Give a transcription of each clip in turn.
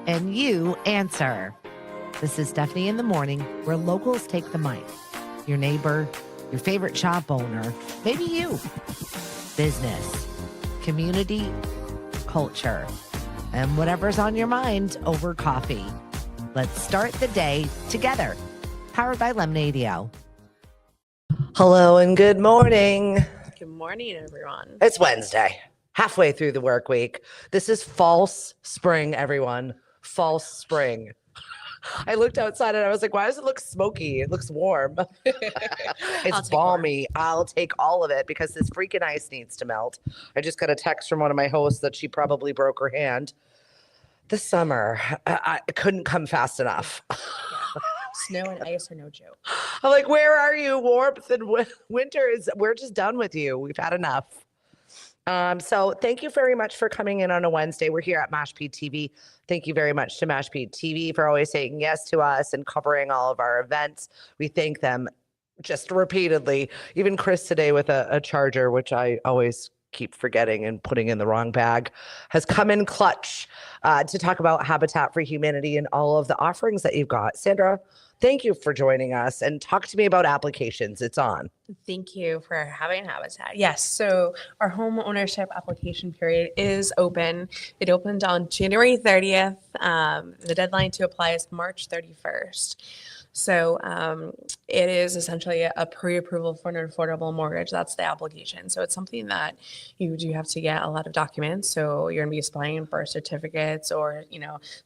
and you answer. This is Stephanie in the Morning, where locals take the mic. Your neighbor, your favorite shop owner, maybe you. Business, community, culture, and whatever's on your mind over coffee. Let's start the day together. Powered by Lemonadio. Hello and good morning. Good morning, everyone. It's Wednesday, halfway through the work week. This is false spring, everyone. False spring. I looked outside and I was like, why does it look smoky? It looks warm. It's balmy. I'll take all of it because this freaking ice needs to melt. I just got a text from one of my hosts that she probably broke her hand. This summer, I couldn't come fast enough. Snow and ice are no joke. I'm like, where are you? Warmth and winter we're just done with you. We've had enough. So thank you very much for coming in on a Wednesday. We're here at Mashpee TV. Thank you very much to Mashpee TV for always saying yes to us and covering all of our events. We thank them just repeatedly. Even Chris today with a charger, which I always keep forgetting and putting in the wrong bag, has come in clutch to talk about Habitat for Humanity and all of the offerings that you've got. Sandra, thank you for joining us and talk to me about applications. It's on. Thank you for having Habitat. Yes, so our home ownership application period is open. It opened on January 30th. The deadline to apply is March 31st. So it is essentially a pre-approval for an affordable mortgage. That's the application. So it's something that you do have to get a lot of documents. So you're going to be applying birth certificates or,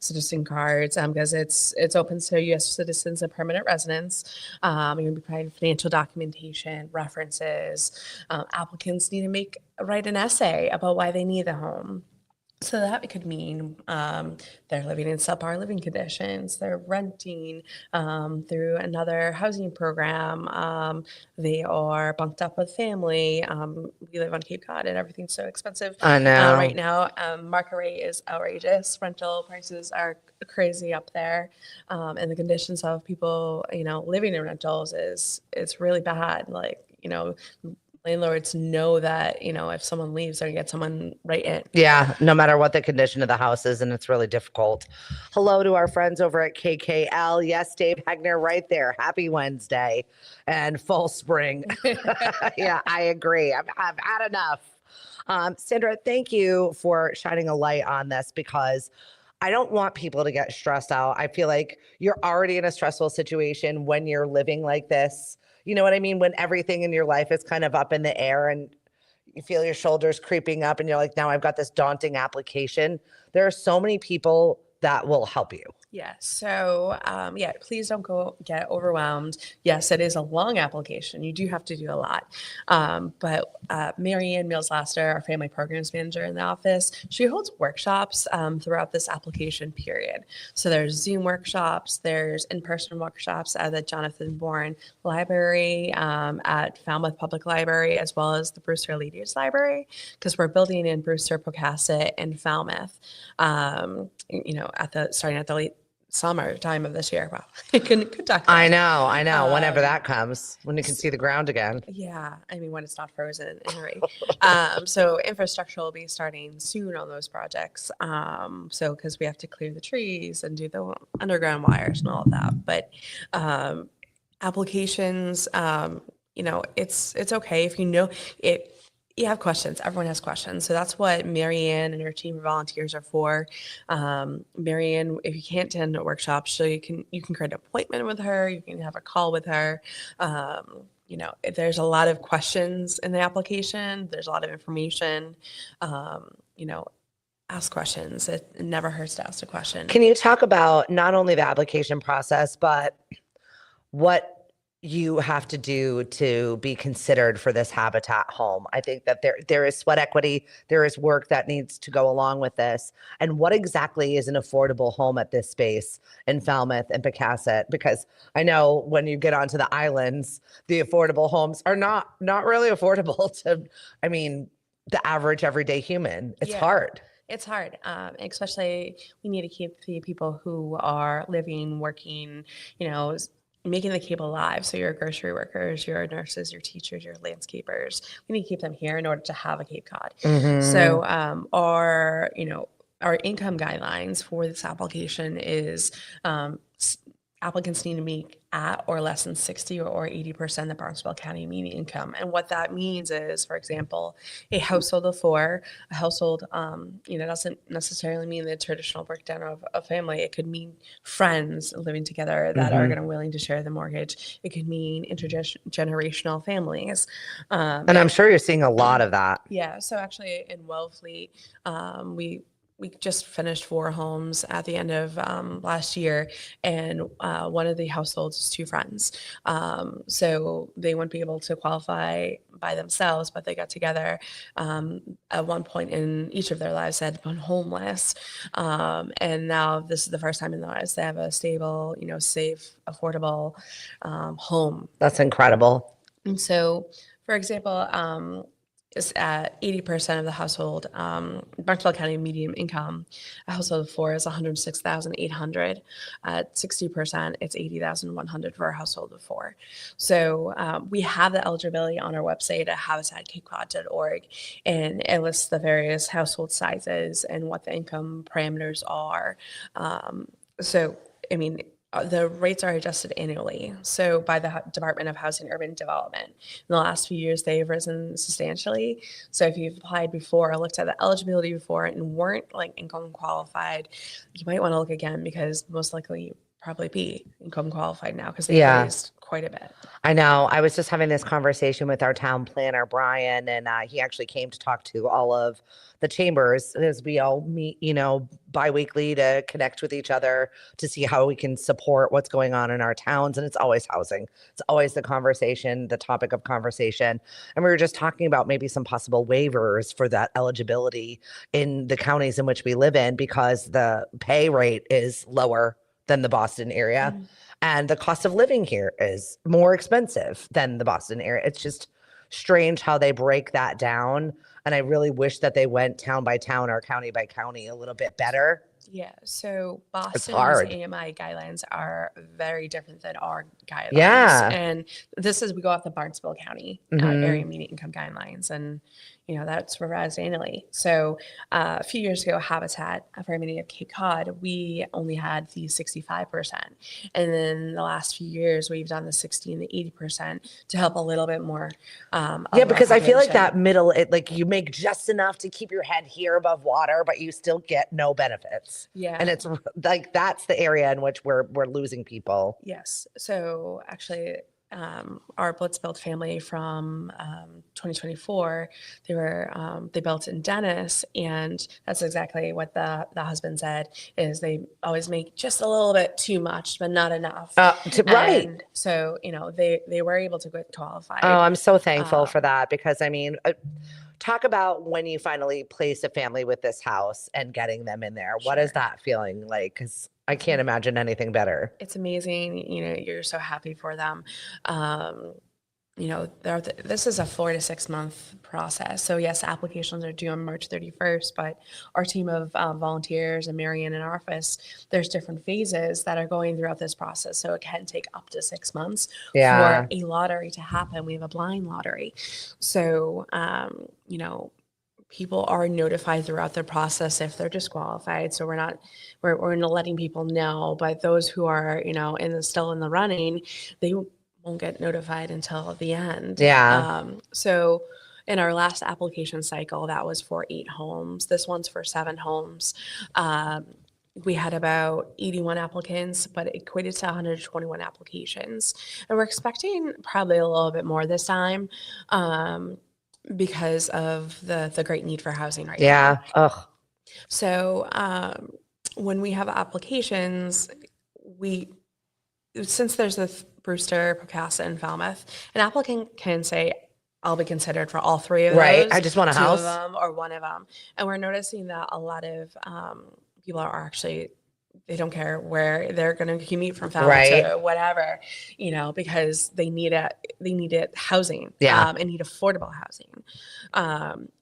citizen cards because it's open to U.S. citizens and permanent residents. You're going to be providing financial documentation, references. Applicants need to write an essay about why they need the home. So that could mean they're living in subpar living conditions, they're renting through another housing program, they are bunked up with family. We live on Cape Cod and everything's so expensive. I know. Right now, market rate is outrageous. Rental prices are crazy up there. And the conditions of people, living in rentals it's really bad. Landlords know that, if someone leaves, they're going to get someone right in. Yeah, no matter what the condition of the house is, and it's really difficult. Hello to our friends over at KKL. Yes, Dave Hegner right there. Happy Wednesday and full spring. Yeah, I agree. I've had enough. Sandra, thank you for shining a light on this because I don't want people to get stressed out. I feel like you're already in a stressful situation when you're living like this. You know what I mean? When everything in your life is kind of up in the air and you feel your shoulders creeping up and you're like, now I've got this daunting application. There are so many people that will help you. Yeah. So, please don't get overwhelmed. Yes, it is a long application. You do have to do a lot. But Mary Ann Mills-Laster, our family programs manager in the office, she holds workshops throughout this application period. So there's Zoom workshops, there's in-person workshops at the Jonathan Bourne Library, at Falmouth Public Library, as well as the Brewster Ladies Library, because we're building in Brewster, Pocasset, and Falmouth, starting at the late summer time of this year. Wow. Good talk. I know. Whenever that comes, when you can see the ground again. Yeah. I mean, when it's not frozen in a rain. So infrastructure will be starting soon on those projects. Because we have to clear the trees and do the underground wires and all of that. But applications, it's okay if you have questions. Everyone has questions. So that's what Marianne and her team of volunteers are for. Marianne, if you can't attend a workshop, you can create an appointment with her. You can have a call with her. There's a lot of questions in the application. There's a lot of information. Ask questions. It never hurts to ask a question. Can you talk about not only the application process, but what you have to do to be considered for this Habitat home? I think that there is sweat equity, there is work that needs to go along with this. And what exactly is an affordable home at this space in Falmouth and Pocasset? Because I know when you get onto the islands, the affordable homes are not really affordable to, the average everyday human. It's hard. It's hard, especially we need to keep the people who are living, working, making the Cape alive. So your grocery workers, your nurses, your teachers, your landscapers, we need to keep them here in order to have a Cape Cod. Mm-hmm. So our our income guidelines for this application is applicants need to make at or less than 60 or 80% of Barnstable County median income. And what that means is, for example, a household of four, a household, doesn't necessarily mean the traditional breakdown of a family. It could mean friends living together that are going to willing to share the mortgage. It could mean intergenerational families. And I'm sure you're seeing a lot of that. Yeah. So actually in Wellfleet, we just finished 4 homes at the end of last year, and one of the households is 2 friends. So they wouldn't be able to qualify by themselves, but they got together at one point in each of their lives, had been homeless. And now this is the first time in their lives they have a stable, safe, affordable home. That's incredible. And so, for example, is at 80% of the household, Barnstable County median income, a household of 4 is 106,800. At 60%, it's 80,100 for a household of 4. So we have the eligibility on our website at habitatcapecod.org, and it lists the various household sizes and what the income parameters are. The rates are adjusted annually. So by the Department of Housing and Urban Development. In the last few years, they've risen substantially. So if you've applied before or looked at the eligibility before and weren't income qualified, you might want to look again, because most likely you probably be income qualified now, because they've raised quite a bit. I know. I was just having this conversation with our town planner, Brian, and he actually came to talk to all of the chambers as we all meet, biweekly to connect with each other to see how we can support what's going on in our towns. And it's always housing. It's always the conversation, the topic of conversation. And we were just talking about maybe some possible waivers for that eligibility in the counties in which we live in, because the pay rate is lower than the Boston area. Mm-hmm. And the cost of living here is more expensive than the Boston area. It's just strange how they break that down. And I really wish that they went town by town or county by county a little bit better. Yeah. So Boston's AMI guidelines are very different than our guidelines. Yeah. And we go off the Barnstable County area median income guidelines. And that's revised annually. So a few years ago, Habitat for Humanity of Cape Cod, we only had the 65%. And then the last few years, we've done the 60 and the 80% to help a little bit more. Because I feel like that middle, you make just enough to keep your head here above water, but you still get no benefits. Yeah. And it's that's the area in which we're losing people. Yes. So actually, our Blitzbuild family from 2024, they built in Dennis, and that's exactly what the husband said, is they always make just a little bit too much, but not enough. Right. And so, they were able to get qualified. Oh, I'm so thankful for that, because talk about when you finally place a family with this house and getting them in there. Sure. What is that feeling like? Because I can't imagine anything better. It's amazing. You're so happy for them. This is a 4 to 6 month process. So yes, applications are due on March 31st, but our team of volunteers and Marianne in our office, there's different phases that are going throughout this process. So it can take up to 6 months for a lottery to happen. We have a blind lottery. So, people are notified throughout the process if they're disqualified. So we're not letting people know, but those who are, still in the running, they won't get notified until the end. Yeah. So in our last application cycle, that was for 8 homes. This one's for 7 homes. We had about 81 applicants, but it equated to 121 applications. And we're expecting probably a little bit more this time. Because of the great need for housing right now. Yeah. Ugh. So when we have applications, since there's the Brewster, Pocasset, and Falmouth, an applicant can say, I'll be considered for all 3 of those. Right. I just want a house. 2 of them or 1 of them. And we're noticing that a lot of people are actually, they don't care where they're going to commute from Falmouth to whatever, because they need housing, and need affordable housing.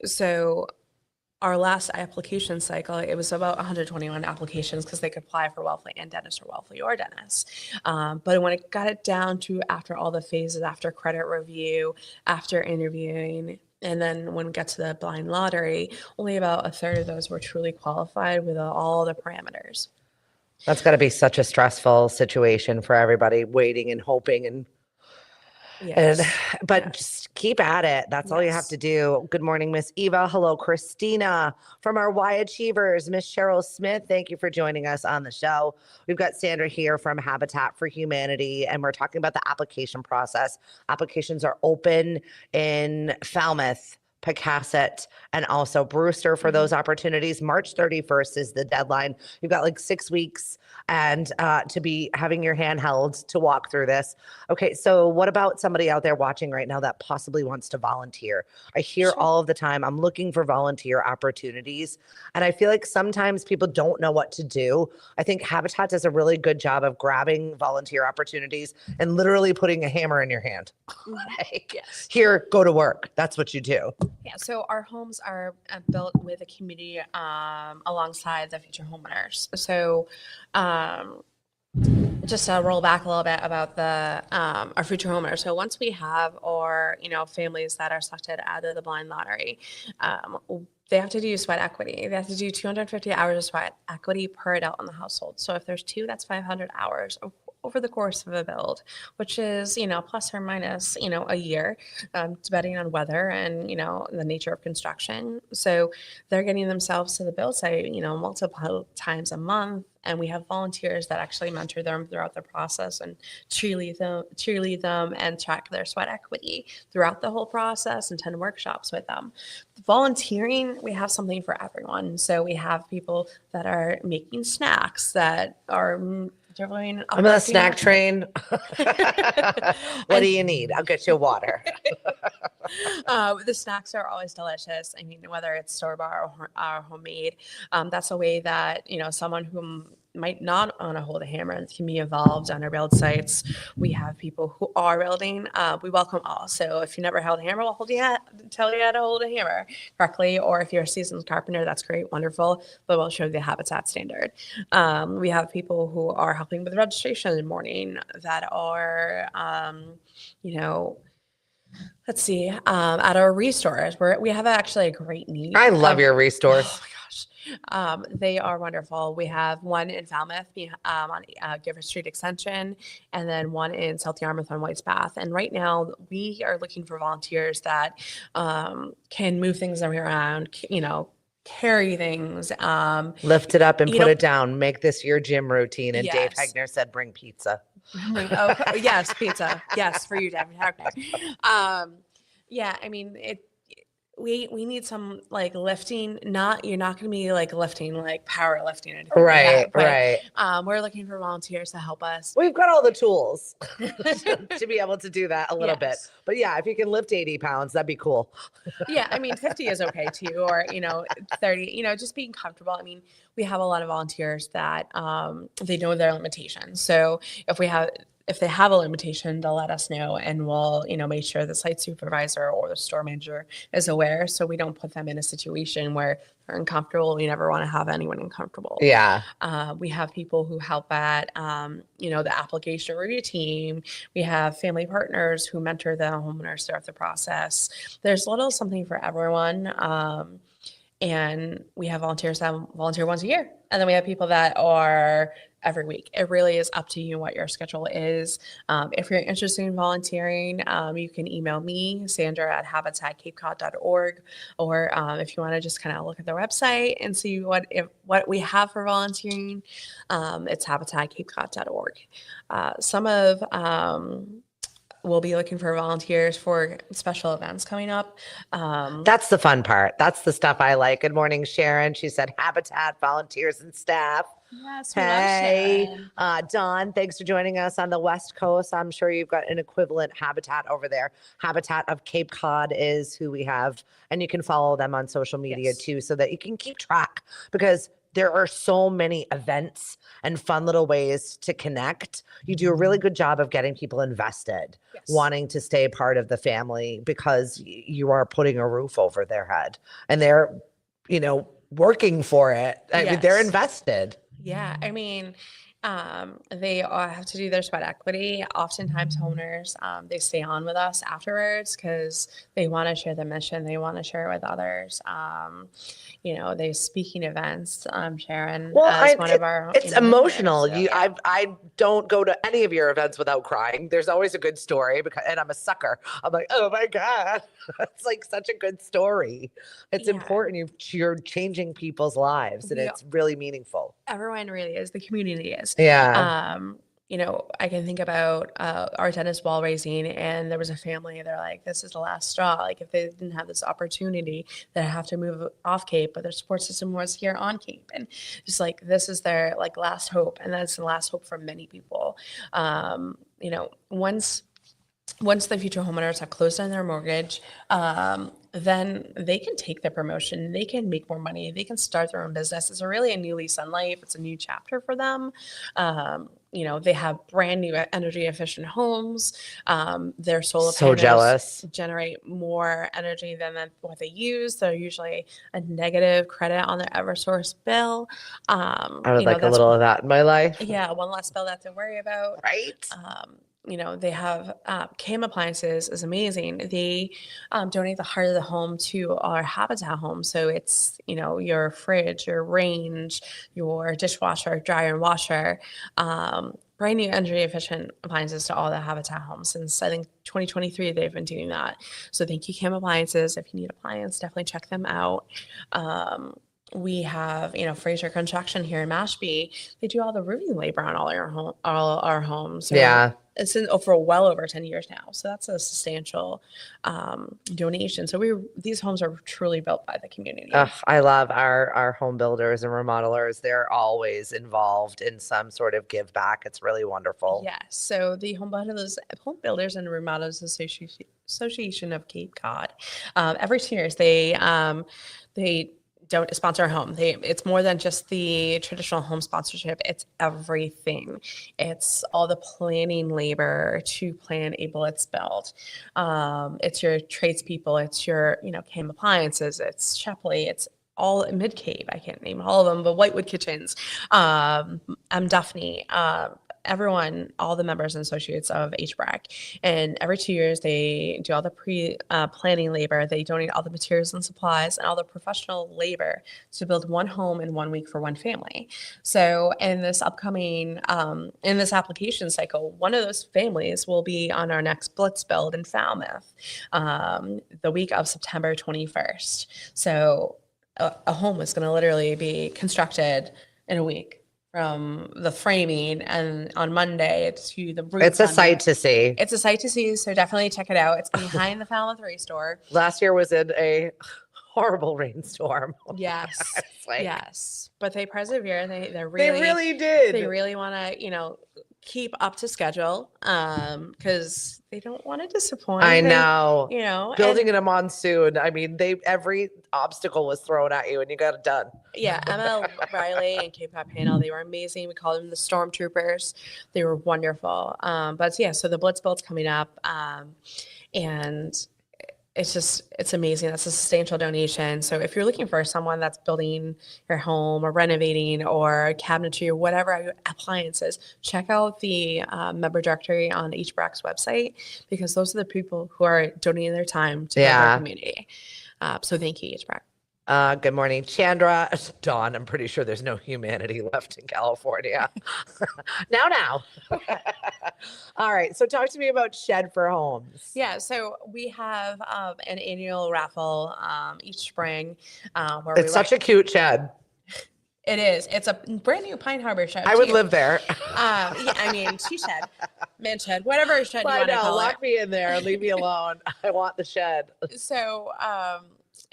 So our last application cycle, it was about 121 applications, because they could apply for Wellfleet and Dennis, or Wellfleet or Dennis. But when it got it down to, after all the phases, after credit review, after interviewing, And then when we got to the blind lottery, only about a third of those were truly qualified with all the parameters. That's got to be such a stressful situation for everybody waiting and hoping and Yes. but Yes. just keep at it. That's all you have Yes. to do. Good morning, Miss Eva. Hello, Christina from our Y Achievers. Miss Cheryl Smith, thank you for joining us on the show. We've got Sandra here from Habitat for Humanity, and we're talking about the application process. Applications are open in Falmouth, Pocasset, and also Brewster for those opportunities. March 31st is the deadline. You've got like 6 weeks and to be having your hand held to walk through this. Okay, so what about somebody out there watching right now that possibly wants to volunteer? I hear Sure. all of the time, I'm looking for volunteer opportunities. And I feel like sometimes people don't know what to do. I think Habitat does a really good job of grabbing volunteer opportunities and literally putting a hammer in your hand. Like, Yes. here, go to work. That's what you do. Yeah, so our homes are built with a community alongside the future homeowners. So just to roll back a little bit about the our future homeowners. So once we have our families that are selected out of the blind lottery, they have to do sweat equity. They have to do 250 hours of sweat equity per adult in the household. So if there's two, that's 500 hours over the course of a build, which is, plus or minus, a year, depending on weather and, the nature of construction. So they're getting themselves to the build site, multiple times a month. And we have volunteers that actually mentor them throughout the process and cheerlead them and track their sweat equity throughout the whole process and 10 workshops with them. Volunteering, we have something for everyone. So we have people that are making snacks that are I'm on the snack train. What do you need? I'll get you water. The snacks are always delicious. I mean, whether it's store-bought or homemade, that's a way that, someone who might not own a hold a hammer can be involved on our build sites. We have people who are building. We welcome all. So if you never held a hammer, we'll tell you how to hold a hammer correctly. Or if you're a seasoned carpenter, that's great, wonderful. But we'll show you the Habitat standard. We have people who are helping with registration in the morning that are, let's see, at our restores, we have actually a great need. I love your restores. Oh my gosh. They are wonderful. We have one in Falmouth on Giver Street Extension, and then one in South Yarmouth on White's Bath. And right now, we are looking for volunteers that can move things around, carry things. Lift it up and put it down. Make this your gym routine. And Dave Yes. Hegner said, bring pizza. Oh, yes, pizza. Yes, for you, David Hagner. Yeah, I mean, we need some like lifting. You're not going to be like lifting, like power lifting or anything like that, Right. We're looking for volunteers to help us. We've got all the tools to be able to do that a little bit. Yes. But yeah, if you can lift 80 pounds, that'd be cool. Yeah, I mean, 50 is okay too, or 30. Just being comfortable. I mean, we have a lot of volunteers that they know their limitations. So if they have a limitation, they'll let us know, and we'll, make sure the site supervisor or the store manager is aware, so we don't put them in a situation where they're uncomfortable. We never want to have anyone uncomfortable. Yeah. We have people who help at, the application review team. We have family partners who mentor the homeowners throughout the process. There's a little something for everyone. And we have volunteers that volunteer once a year. And then we have people that are every week. It really is up to you what your schedule is. If you're interested in volunteering, you can email me, Sandra at habitaccapecod.org. Or if you want to just kind of look at the website and see what we have for volunteering, it's habitaccapecod.org. We'll be looking for volunteers for special events coming up. That's the fun part. That's the stuff I like. Good morning, Sharon. She said Habitat volunteers and staff. Yes, Hey, Dawn, thanks for joining us on the West Coast. I'm sure you've got an equivalent Habitat over there. Habitat of Cape Cod is who we have, and you can follow them on social media too, so that you can keep track, because there are so many events and fun little ways to connect. You do a really good job of getting people invested, wanting to stay part of the family, because you are putting a roof over their head and they're, working for it. I mean, they're invested. Yeah, I mean, They all have to do their sweat equity. Oftentimes, homeowners they stay on with us afterwards because they want to share the mission. They want to share it with others. They speaking events. Sharon Well, as one of our it's members. emotional. So, yeah. I don't go to any of your events without crying. There's always a good story and I'm a sucker. I'm like, oh my God, it's like such a good story. It's Yeah. important. You're changing people's lives, and We it's really meaningful. Everyone really is. The community is. Yeah. I can think about our tennis ball raising, and there was a family. They're like, "This is the last straw. Like, if they didn't have this opportunity, they have to move off Cape, but their support system was here on Cape, and just like this is their like last hope, and that's the last hope for many people. Once the future homeowners have closed on their mortgage, then they can take the promotion, they can make more money, they can start their own business. It's really a new lease on life. It's a new chapter for them. They have brand new energy efficient homes. Their solar So panels jealous. generate more energy than what they use. They're usually a negative credit on their Eversource bill. I would like a little of that in my life. Yeah, one less bill to worry about. Right. They have CAM appliances is amazing. They donate the heart of the home to our Habitat home. So it's, your fridge, your range, your dishwasher, dryer, and washer. Brand new energy efficient appliances to all the Habitat homes. Since I think 2023, they've been doing that. So thank you, CAM Appliances. If you need appliance, definitely check them out. We have, Fraser Construction here in Mashpee. They do all the roofing labor on all our homes. So Yeah. it's for well over 10 years now. So that's a substantial donation. So these homes are truly built by the community. I love our home builders and remodelers. They're always involved in some sort of give back. It's really wonderful. Yes. So the Home Builders and Remodelers Association of Cape Cod, every 2 years they don't sponsor a home. It's more than just the traditional home sponsorship. It's everything. It's all the planning labor to plan a blitz build. It's your tradespeople. It's your, CAM appliances. It's Shepley. It's all mid-Cape. I can't name all of them, but Whitewood Kitchens, Duffney, everyone, all the members and associates of HBRAC. And every 2 years, they do all the planning labor. They donate all the materials and supplies and all the professional labor to build one home in 1 week for one family. So in this upcoming, in this application cycle, one of those families will be on our next Blitz build in Falmouth, the week of September 21st. So a home is going to literally be constructed in a week. From the framing and on Monday to the roof. It's a sight to see. It's a sight to see, so definitely check it out. It's behind the Falmouth Race Store. Last year was in a horrible rainstorm. Yes, like, yes, but they persevere. They really did. They really want to keep up to schedule because they don't want to disappoint. I know. Building in a monsoon. I mean, every obstacle was thrown at you and you got it done. Yeah, Emma Riley and Cape Cod Panel, they were amazing. We called them the Stormtroopers. They were wonderful. So the Blitz build's coming up, and it's amazing. That's a substantial donation. So if you're looking for someone that's building your home or renovating or cabinetry or whatever appliances, check out the member directory on HBRAC's website, because those are the people who are donating their time to build our community. So thank you, HBRAC. Good morning, Chandra. Dawn, I'm pretty sure there's no humanity left in California. Now. All right. So talk to me about Shed for Homes. Yeah. So we have an annual raffle each spring. Where it's such a cute shed. It is. It's a brand new Pine Harbor shed. I would live there. She shed, man shed, whatever shed you want to call it. Lock me in there. Leave me alone. I want the shed. So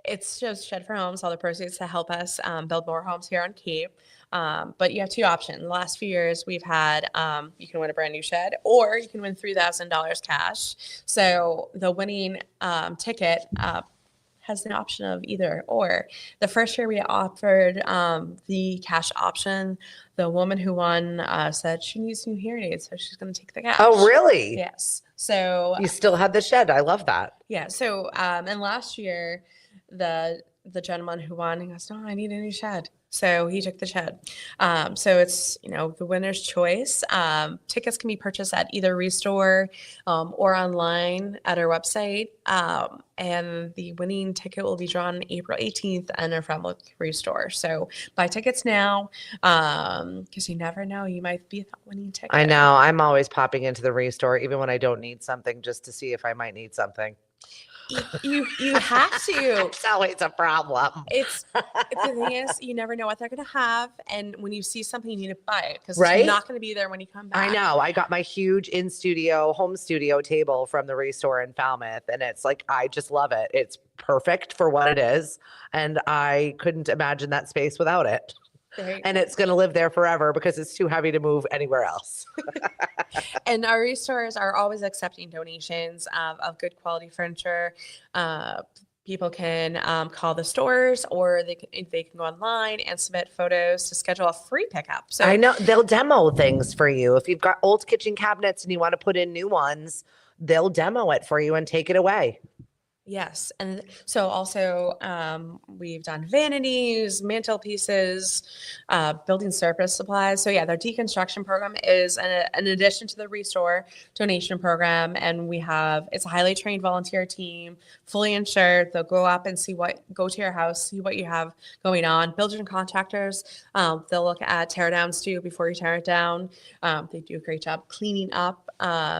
it's just Shed for Homes, all the proceeds to help us build more homes here on Cape. But you have two options. The last few years we've had, you can win a brand new shed, or you can win $3,000 cash. So the winning ticket has the option of either or. The first year we offered the cash option. The woman who won said she needs new hearing aids, so she's going to take the cash. Oh, really? Yes. So you still had the shed. I love that. Yeah. So and last year, the gentleman who won, he goes, "No, I need a new shed." So he took the shed. So it's, the winner's choice. Tickets can be purchased at either Restore or online at our website. And the winning ticket will be drawn April 18th and our Falmouth Restore. So buy tickets now because you never know. You might be that winning ticket. I know. I'm always popping into the Restore, even when I don't need something, just to see if I might need something. You have to. It's always a problem. It's the thing is, you never know what they're going to have, and when you see something, you need to buy it because Right? it's not going to be there when you come back. I know. I got my huge home studio table from the Restore in Falmouth, and it's like I just love it. It's perfect for what it is, and I couldn't imagine that space without it. And it's going to live there forever because it's too heavy to move anywhere else. And our restores are always accepting donations of good quality furniture. People can call the stores, or they can go online and submit photos to schedule a free pickup. So I know they'll demo things for you. If you've got old kitchen cabinets and you want to put in new ones, they'll demo it for you and take it away. Yes. And so also we've done vanities, mantelpieces, building surface supplies. So yeah, their deconstruction program is an addition to the Restore donation program. And it's a highly trained volunteer team, fully insured. They'll go up and go to your house, see what you have going on. Builders and contractors, they'll look at tear downs too before you tear it down. They do a great job cleaning up.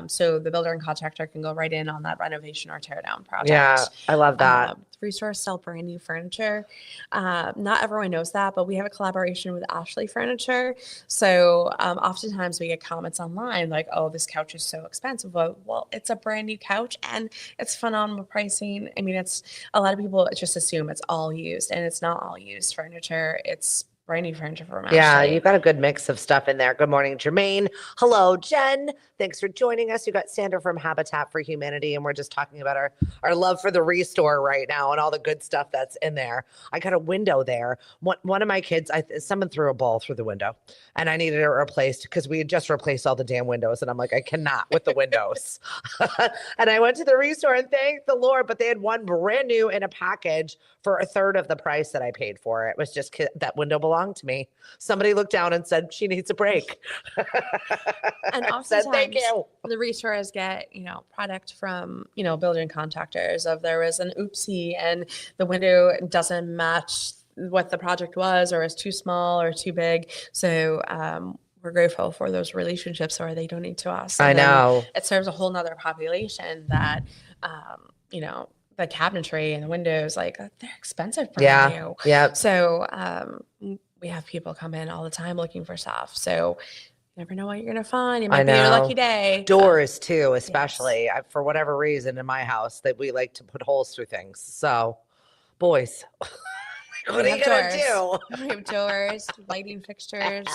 So the builder and contractor can go right in on that renovation or tear down project. Yeah, I love that. Restores sell brand new furniture. Not everyone knows that, but we have a collaboration with Ashley Furniture. So oftentimes we get comments online like, oh, this couch is so expensive. Well, it's a brand new couch and it's phenomenal pricing. I mean, it's a lot of people just assume it's all used, and it's not all used furniture. It's brand new furniture from Ashley. Yeah, you've got a good mix of stuff in there. Good morning, Jermaine. Hello, Jen. Thanks for joining us. You got Sandra from Habitat for Humanity, and we're just talking about our love for the Restore right now and all the good stuff that's in there. I got a window there. One of my kids, someone threw a ball through the window, and I needed it replaced because we had just replaced all the damn windows, and I'm like, I cannot with the windows. And I went to the Restore, and thank the Lord, but they had one brand new in a package for a third of the price that I paid for it. It was just that window belonged to me. Somebody looked down and said she needs a break. And oftentimes the restorers get, product from, building contractors of there was an oopsie and the window doesn't match what the project was, or is too small or too big. So we're grateful for those relationships where they donate to us. I know. It serves a whole nother population that, the cabinetry and the windows, like they're expensive brand new. Yeah. So we have people come in all the time looking for stuff. So you never know what you're going to find. It might be your lucky day. Doors too, especially. Yes. For whatever reason in my house that we like to put holes through things. So boys, what are you going to do? We have doors, lighting fixtures.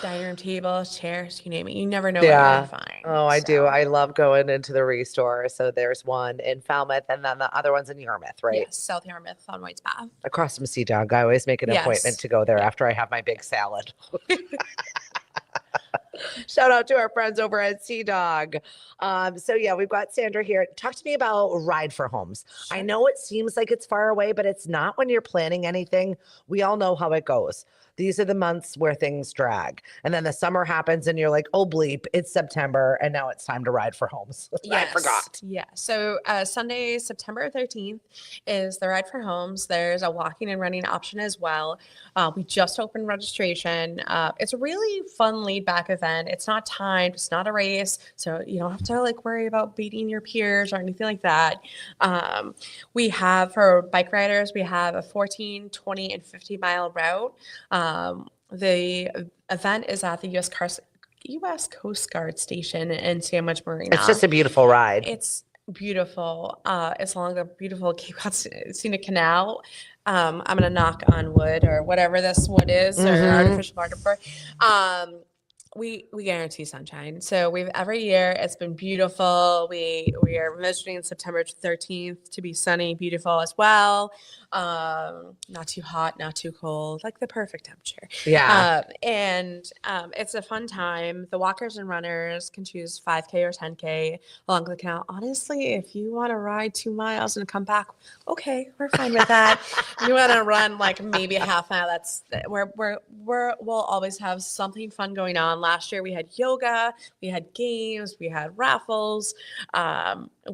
Dining room tables, chairs, you name it. You never know what you're going to find. Oh, I do. I love going into the Restore. So there's one in Falmouth, and then the other one's in Yarmouth, right? Yes, South Yarmouth on White's Path. Across from Sea Dog. I always make an appointment to go there after I have my big salad. Shout out to our friends over at Sea Dog. So yeah, we've got Sandra here. Talk to me about Ride for Homes. Sure. I know it seems like it's far away, but it's not when you're planning anything. We all know how it goes. These are the months where things drag. And then the summer happens and you're like, oh bleep, it's September. And now it's time to Ride for Homes. Yes. I forgot. Yeah. So Sunday, September 13th is the Ride for Homes. There's a walking and running option as well. We just opened registration. It's a really fun laid back event. It's not timed. It's not a race. So you don't have to worry about beating your peers or anything like that. We have, for bike riders, we have a 14, 20, and 50-mile route. The event is at the U.S. Coast Guard Station in Sandwich Marina. It's just a beautiful ride. It's beautiful. It's along the beautiful Cape Cod Scenic Canal. I'm going to knock on wood or whatever this wood is, or artificial waterfall. We guarantee sunshine. So we've every year it's been beautiful. We are measuring September 13th to be sunny, beautiful as well. Not too hot, not too cold, like the perfect temperature. Yeah. It's a fun time. The walkers and runners can choose 5K or 10K along the canal. Honestly, if you want to ride 2 miles and come back, okay, we're fine with that. You want to run like maybe a half mile? We'll always have something fun going on. Last year we had yoga, we had games, we had raffles.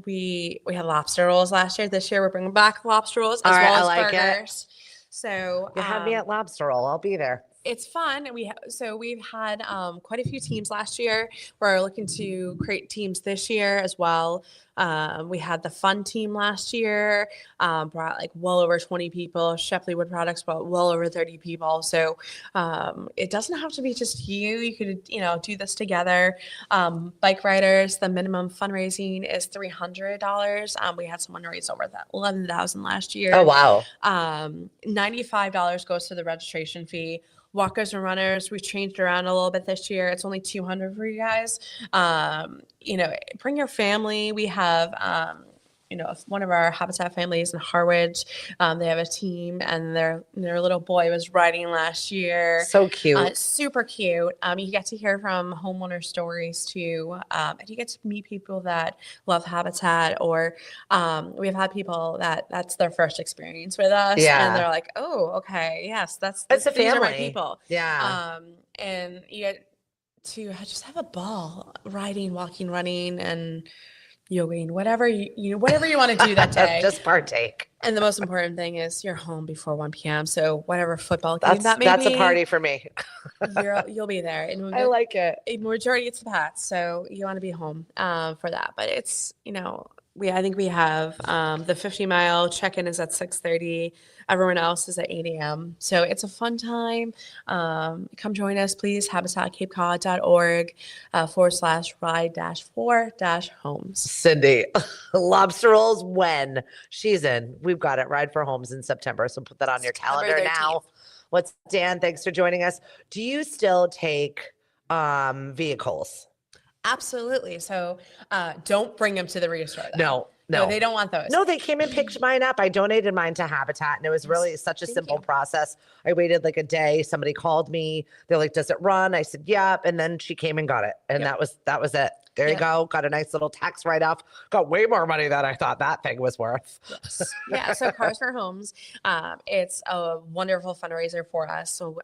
We had lobster rolls last year. This year we're bringing back lobster rolls as All right, well I as like burgers. So You have me at lobster roll. I'll be there. it's fun. So we've had quite a few teams last year. We're looking to create teams this year as well. We had the fun team last year, brought like well over 20 people. Shepley Wood Products brought well over 30 people. So it doesn't have to be just you. You could, do this together. Bike riders, the minimum fundraising is $300. We had someone raise over that 11,000 last year. Oh, wow. $95 goes to the registration fee. Walkers and runners, we've changed around a little bit this year. It's only $200 for you guys. Bring your family. We have, one of our Habitat families in Harwich, they have a team, and their little boy was riding last year. So cute. Super cute. You get to hear from homeowner stories too, and you get to meet people that love Habitat, or we've had people that's their first experience with us, and they're like, "Oh, okay, yes, It's a these are my family. people." Yeah. And you get to just have a ball riding, walking, running, and yogaing, whatever you want to do that day. Just partake. And the most important thing is you're home before 1 p.m. So whatever football game that may That's be, a party for me. you'll be there. And I like it. a majority it's the Pats, so you want to be home for that. But it's I think we have the 50-mile check-in is at 6:30. Everyone else is at 8 a.m. So it's a fun time. Come join us, please. HabitatCapeCod.org /ride-4-homes. Cindy, lobster rolls when? She's in. We've got it. Ride for Homes in September. So put that on your calendar 13th. now. What's Dan? Thanks for joining us. Do you still take vehicles? Absolutely. So don't bring them to the restore. No, they don't want those. No, they came and picked mine up. I donated mine to Habitat, and it was really such a simple process. I waited like a day. Somebody called me. They're like, "Does it run?" I said, "Yep." And then she came and got it, and that was it. There you go. Got a nice little tax write-off. Got way more money than I thought that thing was worth. Yes. Yeah. So Cars for Homes, it's a wonderful fundraiser for us. So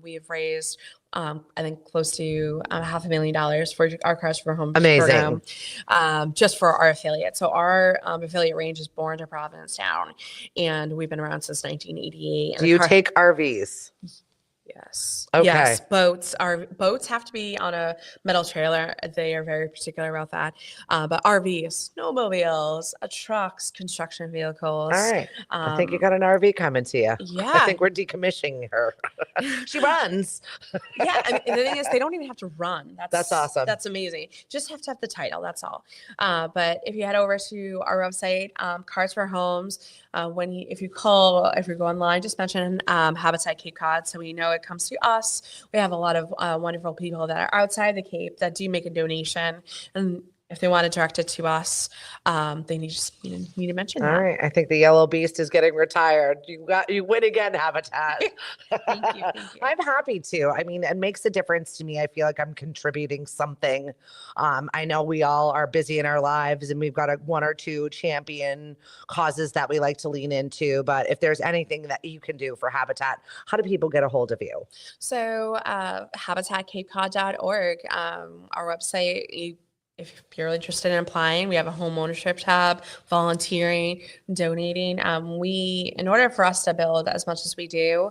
we've raised, I think, close to $500,000 for our Cars for Homes program, just for our affiliate. So our affiliate range is born to Provincetown, and we've been around since 1988. Do you take RVs? Yes. Okay. Yes. Boats have to be on a metal trailer. They are very particular about that. But RVs, snowmobiles, trucks, construction vehicles. All right. I think you got an RV coming to you. Yeah. I think we're decommissioning her. She runs. Yeah. And the thing is, they don't even have to run. That's awesome. That's amazing. Just have to have the title. That's all. But if you head over to our website, Cars for Homes, if you go online, just mention Habitat Cape Cod, so we know it comes to us. We have a lot of wonderful people that are outside the Cape that do make a donation, and if they want to direct it to us, they need to mention that. All right. I think the Yellow Beast is getting retired. You win again, Habitat. Thank you. I'm happy to. I mean, it makes a difference to me. I feel like I'm contributing something. I know we all are busy in our lives, and we've got one or two champion causes that we like to lean into. But if there's anything that you can do for Habitat, how do people get a hold of you? So HabitatCapeCod.org, our website. If you're interested in applying, we have a home ownership tab, volunteering, donating. In order for us to build as much as we do,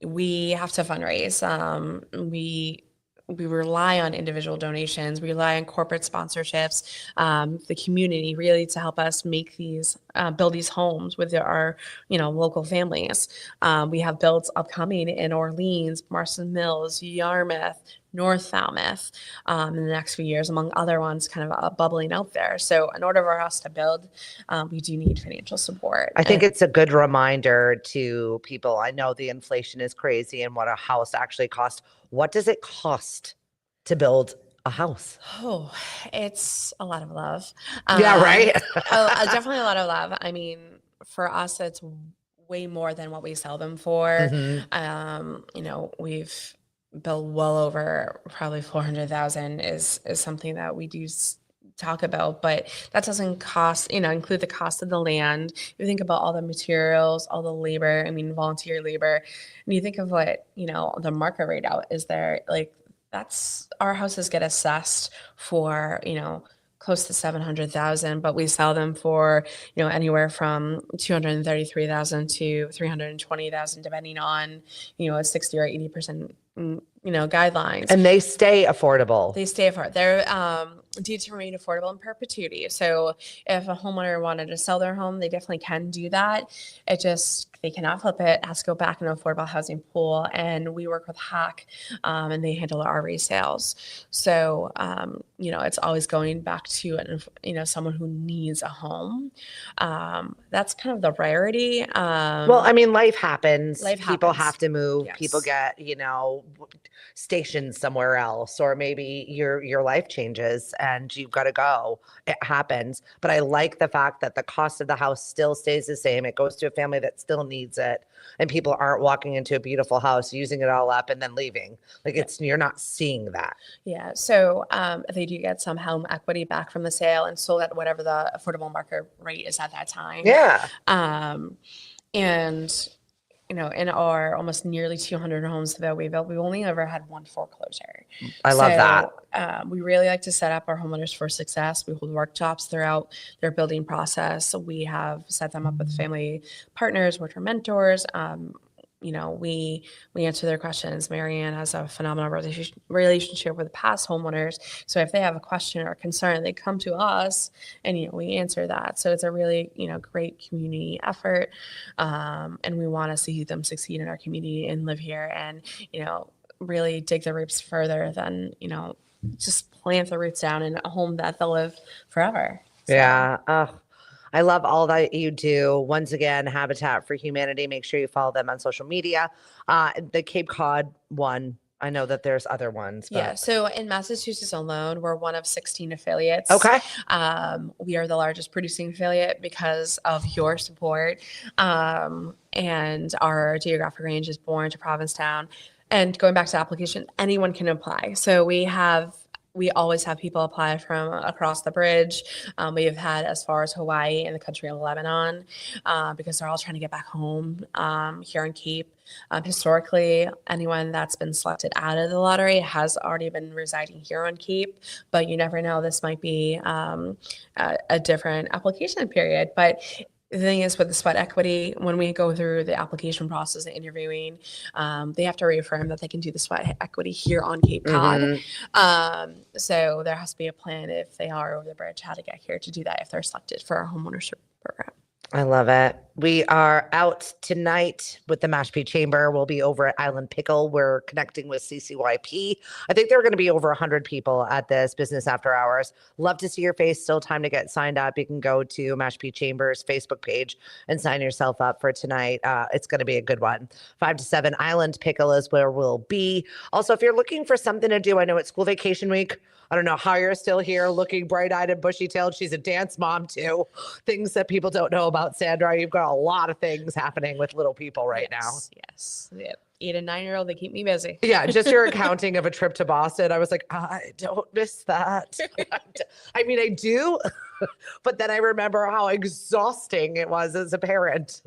we have to fundraise. We rely on individual donations. We rely on corporate sponsorships, the community really to help us make these build these homes with our, local families. We have builds upcoming in Orleans, Marston Mills, Yarmouth, North Falmouth in the next few years, among other ones kind of bubbling out there. So in order for us to build, we do need financial support. I think it's a good reminder to people. I know the inflation is crazy and what a house actually costs. What does it cost to build a house? Oh, it's a lot of love. Yeah, right? Definitely a lot of love. I mean, for us, it's way more than what we sell them for. We've built well over probably 400,000 is something that we do talk about, but that doesn't include the cost of the land. You think about all the materials, all the labor, volunteer labor, and you think of what, the market rate out is there, like that's our houses get assessed for, close to 700,000, but we sell them for, anywhere from 233,000 to 320,000, depending on, a 60 or 80%, guidelines. And they stay affordable. They stay affordable. They're due to remain affordable in perpetuity. So if a homeowner wanted to sell their home, they definitely can do that. They cannot flip it. It has to go back in an affordable housing pool. And we work with HAC and they handle our resales. So, it's always going back to, someone who needs a home. That's kind of the rarity. Life happens. People happens. have to move. Yes. People get, stationed somewhere else, or maybe your life changes and you've got to go. It happens. But I like the fact that the cost of the house still stays the same. It goes to a family that still needs it. And people aren't walking into a beautiful house, using it all up and then leaving. You're not seeing that. Yeah. So they do get some home equity back from the sale and sold at whatever the affordable market rate is at that time. Yeah. And in our almost nearly 200 homes that we built, we've only ever had one foreclosure. I love that. We really like to set up our homeowners for success. We hold workshops throughout their building process. We have set them up with family partners, which are mentors. We answer their questions. Marianne has a phenomenal relationship with past homeowners. So if they have a question or concern, they come to us and, we answer that. So it's a really, great community effort. And we want to see them succeed in our community and live here and, really dig the roots further than, just plant the roots down in a home that they'll live forever. So. Yeah. I love all that you do. Once again, Habitat for Humanity. Make sure you follow them on social media. The Cape Cod one, I know that there's other ones. But... Yeah. So in Massachusetts alone, we're one of 16 affiliates. Okay. We are the largest producing affiliate because of your support. And our geographic range is born to Provincetown. And going back to application, anyone can apply. So we always have people apply from across the bridge. We have had as far as Hawaii and the country of Lebanon because they're all trying to get back home here on Cape. Historically, anyone that's been selected out of the lottery has already been residing here on Cape, but you never know. This might be a different application period. But the thing is with the sweat equity, when we go through the application process and interviewing, they have to reaffirm that they can do the sweat equity here on Cape Cod. So there has to be a plan if they are over the bridge, how to get here to do that if they're selected for our homeownership program. I love it. We are out tonight with the Mashpee Chamber. We'll be over at Island Pickle. We're connecting with CCYP. I think there are going to be over 100 people at this Business After Hours. Love to see your face. Still time to get signed up. You can go to Mashpee Chamber's Facebook page and sign yourself up for tonight. It's going to be a good one. 5 to 7 Island Pickle is where we'll be. Also, if you're looking for something to do, I know it's school vacation week. I don't know how you're still here looking bright-eyed and bushy-tailed. She's a dance mom too. Things that people don't know about Sandra. You've got a lot of things happening with little people right now. Yes. 8 and 9-year-old, they keep me busy. Yeah, just your accounting of a trip to Boston. I was like, I don't miss that. I mean, I do, but then I remember how exhausting it was as a parent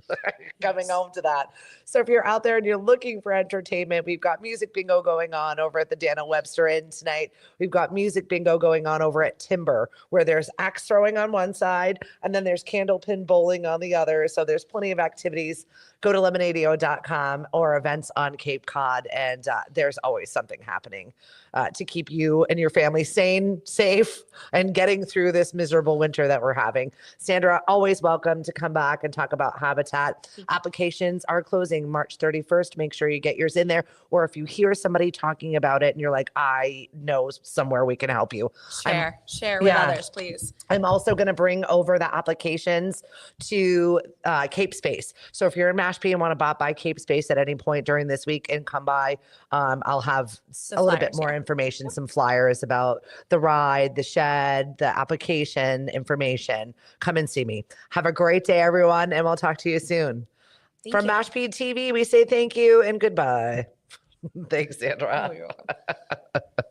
coming home to that. So if you're out there and you're looking for entertainment, we've got music bingo going on over at the Daniel Webster Inn tonight. We've got music bingo going on over at Timber, where there's axe throwing on one side and then there's candlepin bowling on the other. So there's plenty of activities. Go to lemonadeo.com or events on Cape Cod, and there's always something happening to keep you and your family sane, safe, and getting through this miserable winter. winter that we're having. Sandra, always welcome to come back and talk about Habitat. Applications are closing March 31st. Make sure you get yours in there. Or if you hear somebody talking about it and you're like, I know somewhere we can help you. Share with others, please. I'm also going to bring over the applications to Cape Space. So if you're in Mashpee and want to bop by Cape Space at any point during this week and come by, I'll have a little bit more information, some flyers about the ride, the shed, the application information. Come and see me. Have a great day, everyone, and we'll talk to you soon. From Mashpee TV, we say thank you and goodbye. Thanks, Sandra. Oh, you're welcome.